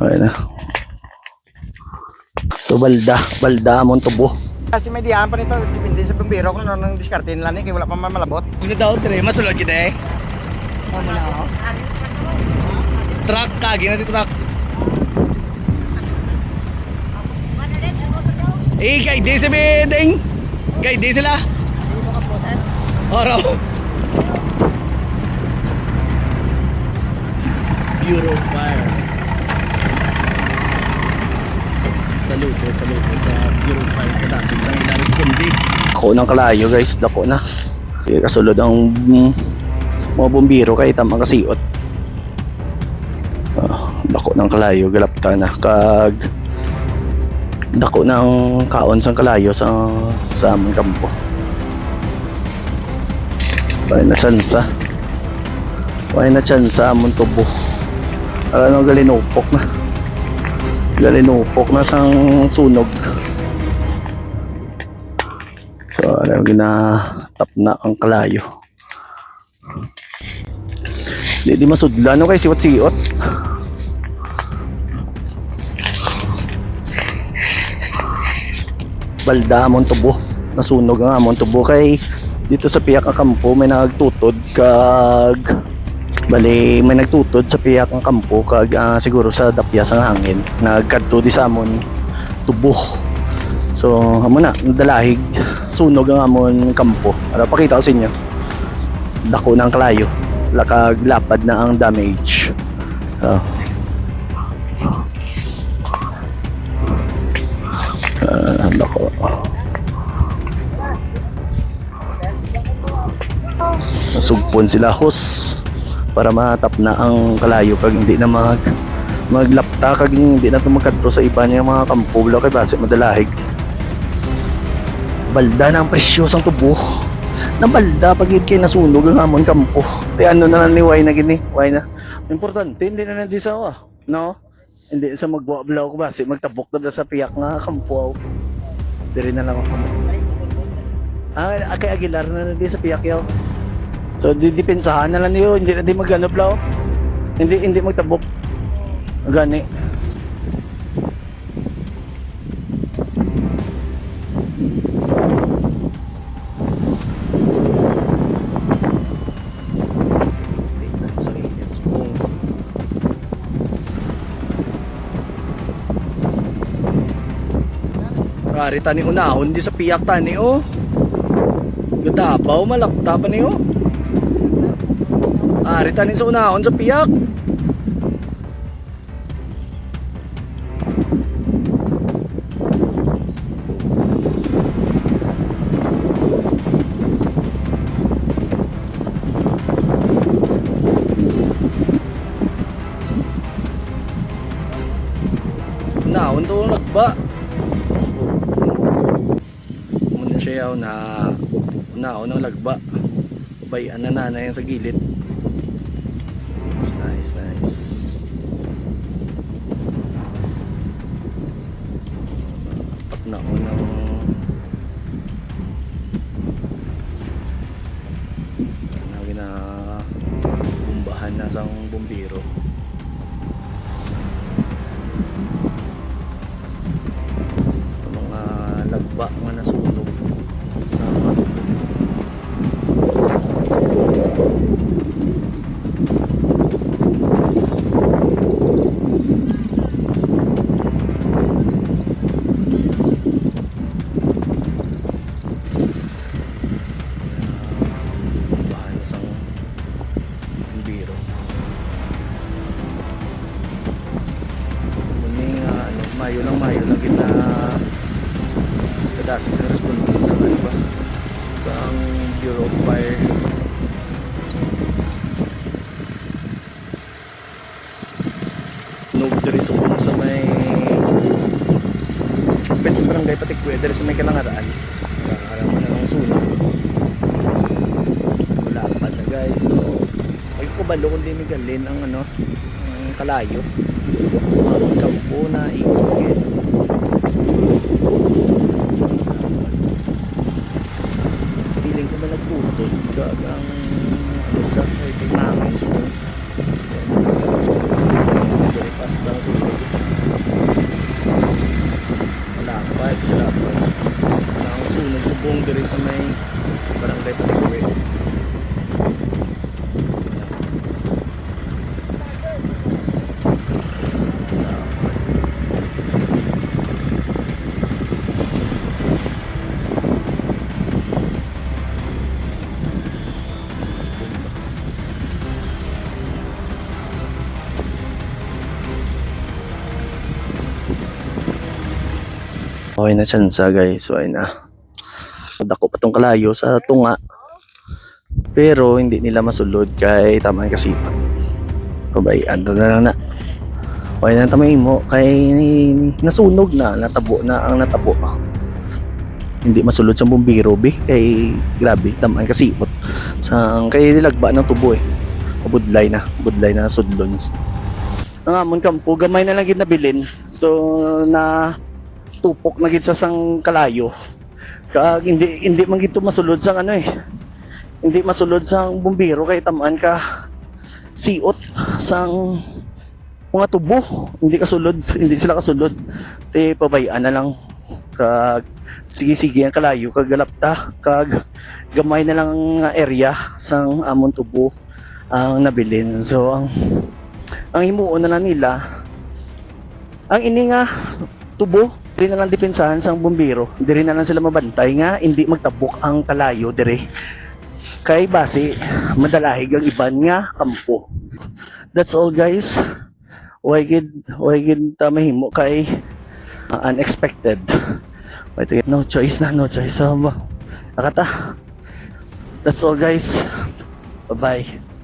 Ayun na. So balda amon tubo. Kasi may diyan pa nito, depende sa bumbero kung ano nang diskarte nila ni, kaya wala pa malabot. Ano daw tre, masulod kita eh. Ano na ako? Truck kagi na di truck. Kay di sa bedeng. Kay di sila. Oro. Bureau of Fire. Salute sa Bureau of Fire Kadasig sa ila respondi. Ako nang kalayo guys, dako na. Sige kasulod ang mga bumbiro kay tamang kasiot. Dako ng kalayo galapta na kag dako ng kaon sang kalayo sa among kampo. Ay na tsansa. Ay na tsansa among tubo. Ano galinupok na. Galinupok na sang sunog. So ano ginatap na ang kalayo. Di masudlan no kay siwat-siot. Balda amon tubo, nasunog ang amon tubo kay dito sa piyak ang kampo may nagtutod kag bali may nagtutod sa piyak ang kampo kag siguro sa dapya sang hangin nagkadto di sa amon tubo. So amo na nadalahig sunog ang amon kampo. Para pakita ko sa inyo dako ng kalayo lakag lapad na ang damage. Dako. Nasugpon sila hos para matap na ang kalayo kag hindi na maglapta kag hindi na tumagkadto sa iba niya mga kampo wala kay base madalahig. Balda na ang presyosang tubo. Na balda pag kay nasunog ang amon kampo. Kaya ano na ni Why na gini? Why na? Importante hindi na di sa no? Hindi sa magwa-blow ko base magtabok na sa piyak nga kampo. Diri na lang ako. Kay Aguilar na di sa piyak yaw. So didepensahan na lang niyo, hindi na di magano blow. Hindi magtabok. Gani. Kari tani unahon di sa piyak tani oh. Gadabaw malapta pa ni oh. Ari tani sa unahon sa piyak. Unahon to nagba. Siya na unang lagba bayan na nanay sa gilid. Nice patna unang na bumbahan na sang bumbiro. Mga lagba nga nasunog. Mayo lang kita kadasig sa responde sa ano ba sa Bureau of Fire. Nog diri sa may pet sa barangay Patikwe diri sa may Kalangaraan. Kalangaraan na ng sunog. Wala pa na guys. So ay ko balo kundi migalin ang ang kalayo. Ang kampo na ikot. Feeling ko ba nagputol kag ang lugar ay tingnan so. Dari pasta so Okay na chance guys. Okay na. Dako pa tong kalayo sa tunga. Pero hindi nila masulod kay tamaan kasi. Pabayaan doon na lang na. Okay na tamay mo kay nasunog na, natabo na ang natabo. Hindi masulod sa bumbiro be kay grabe tamaan kasi sang kay dilagba ng tubo eh. Budlay na sudlons. Ang amon kampo gamay na lang gid nabilin. So na tupok na gid sa sang kalayo. Kag hindi man gid to masulod sang ano eh. Hindi masulod sang bumbiro kay tamaan ka siot sang mga tubo. Hindi sila kasulod. Te pabayaan na lang kag sige ang kalayo kag galapta kag gamay na lang nga area sang amon tubo ang nabilin. So ang himuon na lang nila ang ini nga tubo diri na lang depensahan sang bumbiro, diri na lang sila mabantay nga hindi magtabok ang kalayo diri kay base madalahig ang iban nga kampo. That's all guys. Way gid ta mahimo kay unexpected. Wait, no choice. So, nakata. That's all guys. Bye-bye.